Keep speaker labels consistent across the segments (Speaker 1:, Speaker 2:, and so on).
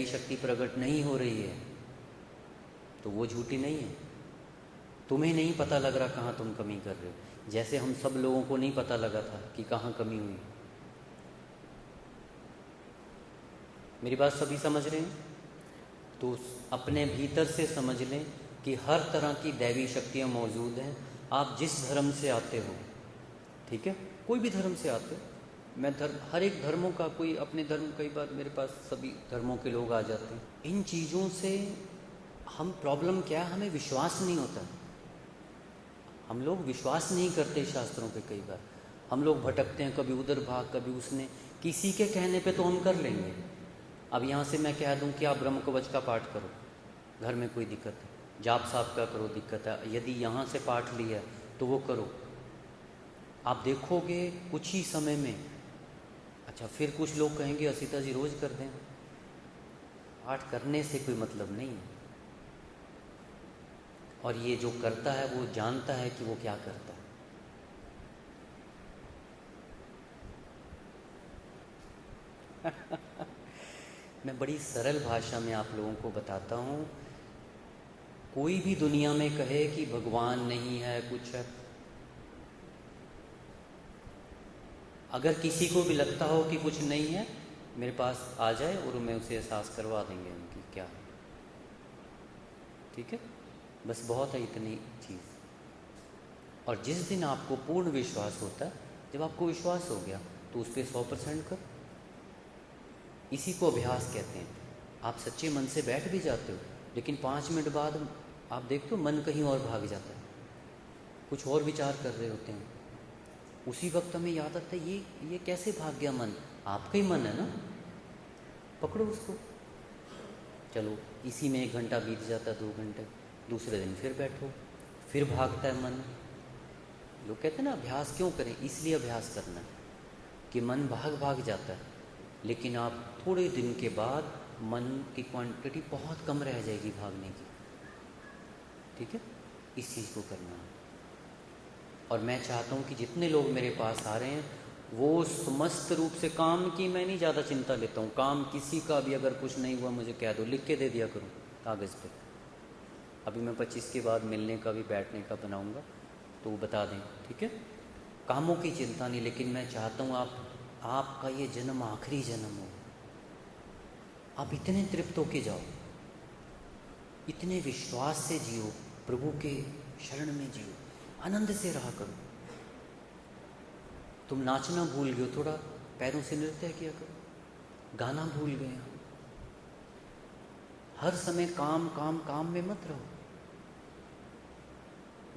Speaker 1: दैवी शक्ति प्रकट नहीं हो रही है तो वो झूठी नहीं है। तुम्हें नहीं पता लग रहा कहाँ तुम कमी कर रहे हो, जैसे हम सब लोगों को नहीं पता लगा था कि कहाँ कमी हुई। मेरी बात सभी समझ रहे हैं? तो अपने भीतर से समझ लें कि हर तरह की दैवी शक्तियाँ मौजूद हैं। आप जिस धर्म से आते हो, ठीक है, कोई भी धर्म से आते हो, मैं हर एक धर्मों का, कोई अपने धर्म, कई बार मेरे पास सभी धर्मों के लोग आ जाते हैं। इन चीज़ों से हम प्रॉब्लम क्या है, हमें विश्वास नहीं होता। हम लोग विश्वास नहीं करते शास्त्रों पे। कई बार हम लोग भटकते हैं, कभी उधर भाग, कभी उसने, किसी के कहने पे तो हम कर लेंगे। अब यहाँ से मैं कह दूँ कि आप ब्रह्म कवच का पाठ करो, घर में कोई दिक्कत है, जाप साप का करो, दिक्कत है, यदि यहाँ से पाठ लिया तो वो करो, आप देखोगे कुछ ही समय में। अच्छा, फिर कुछ लोग कहेंगे असीता जी रोज़ कर दें। पाठ करने से कोई मतलब नहीं है, और ये जो करता है वो जानता है कि वो क्या करता है। मैं बड़ी सरल भाषा में आप लोगों को बताता हूँ। कोई भी दुनिया में कहे कि भगवान नहीं है, कुछ है, अगर किसी को भी लगता हो कि कुछ नहीं है, मेरे पास आ जाए और मैं उसे एहसास करवा देंगे उनकी क्या है। ठीक है, बस बहुत है इतनी चीज़। और जिस दिन आपको पूर्ण विश्वास होता है, जब आपको विश्वास हो गया तो उस पर 100% करो। इसी को अभ्यास कहते हैं। आप सच्चे मन से बैठ भी जाते हो, लेकिन 5 मिनट बाद आप देखते हो मन कहीं और भाग जाता है, कुछ और विचार कर रहे होते हैं। उसी वक्त हमें याद आता है ये कैसे भाग गया मन, आपका ही मन है ना, पकड़ो उसको। चलो, इसी में 1 घंटा बीत जाता है, 2 घंटे, दूसरे दिन फिर बैठो, फिर भागता है मन। लोग कहते हैं ना अभ्यास क्यों करें, इसलिए अभ्यास करना है कि मन भाग जाता है, लेकिन आप थोड़े दिन के बाद मन की क्वांटिटी बहुत कम रह जाएगी भागने की। ठीक है, इस चीज़ को करना है। और मैं चाहता हूँ कि जितने लोग मेरे पास आ रहे हैं वो समस्त रूप से, काम की मैं नहीं ज़्यादा चिंता लेता हूँ। काम किसी का भी अगर कुछ नहीं हुआ मुझे कह दो, लिख के दे दिया करूँ कागज़ पे। अभी मैं 25 के बाद मिलने का भी, बैठने का बनाऊँगा तो वो बता दें। ठीक है, कामों की चिंता नहीं, लेकिन मैं चाहता हूँ आपका ये जन्म आखिरी जन्म हो। आप इतने तृप्त होके जाओ, इतने विश्वास से जियो, प्रभु के शरण में जियो, आनंद से रहा करो। तुम नाचना भूल गए हो, थोड़ा पैरों से नृत्य किया करो। गाना भूल गए, हर समय काम काम काम में मत रहो।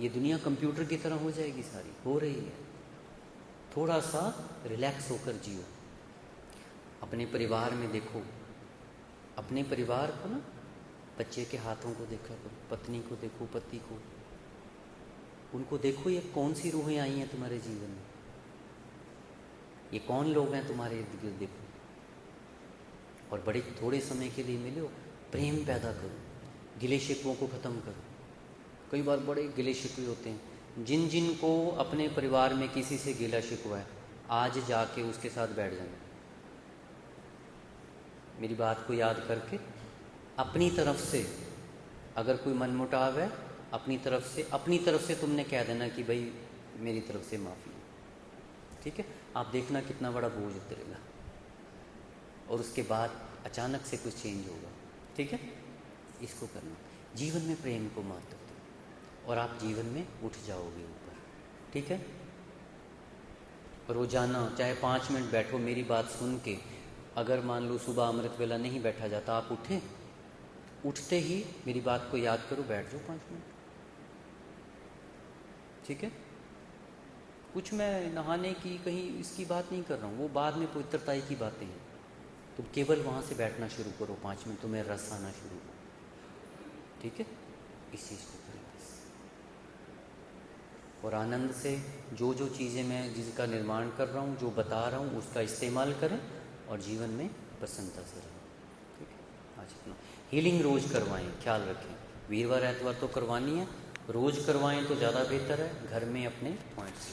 Speaker 1: ये दुनिया कंप्यूटर की तरह हो जाएगी, सारी हो रही है। थोड़ा सा रिलैक्स होकर जियो। अपने परिवार में देखो, अपने परिवार को ना, बच्चे के हाथों को देखा करो, पत्नी को देखो, पति को, उनको देखो, ये कौन सी रूहें आई हैं तुम्हारे जीवन में, ये कौन लोग हैं तुम्हारे इर्द गिर्द, देखो। और बड़े थोड़े समय के लिए मिलो, प्रेम पैदा करो, गिले शिकवों को ख़त्म करो। कई बार बड़े गिले शिकवे होते हैं, जिन को अपने परिवार में किसी से गिला शिकवा है, आज जाके उसके साथ बैठ जाना। मेरी बात को याद करके अपनी तरफ से, अगर कोई मनमुटाव है, अपनी तरफ से तुमने कह देना कि भाई मेरी तरफ से माफ़ी। ठीक है, आप देखना कितना बड़ा बोझ उतरेगा, और उसके बाद अचानक से कुछ चेंज होगा। ठीक है, इसको करना। जीवन में प्रेम को महत्व दो और आप जीवन में उठ जाओगे ऊपर। ठीक है, रोजाना चाहे 5 मिनट बैठो, मेरी बात सुन के। अगर मान लो सुबह अमृत वेला नहीं बैठा जाता, आप उठें, उठते ही मेरी बात को याद करो, बैठ जाओ 5 मिनट। ठीक है, कुछ मैं नहाने की कहीं इसकी बात नहीं कर रहा हूँ, वो बाद में पवित्रताई की बातें हैं। तुम केवल वहाँ से बैठना शुरू करो, 5 मिनट तुम्हें रस आना शुरू हो। ठीक है, इस चीज़ को करें बस। और आनंद से जो चीज़ें मैं जिसका निर्माण कर रहा हूँ, जो बता रहा हूँ, उसका इस्तेमाल करें और जीवन में प्रसन्नता से रहें। ठीक है, आज इतना। हीलिंग रोज़ करवाएं, ख्याल रखें। वीरवार एतवार तो करवानी है, रोज़ करवाएं तो ज़्यादा बेहतर है। घर में अपने पॉइंट्स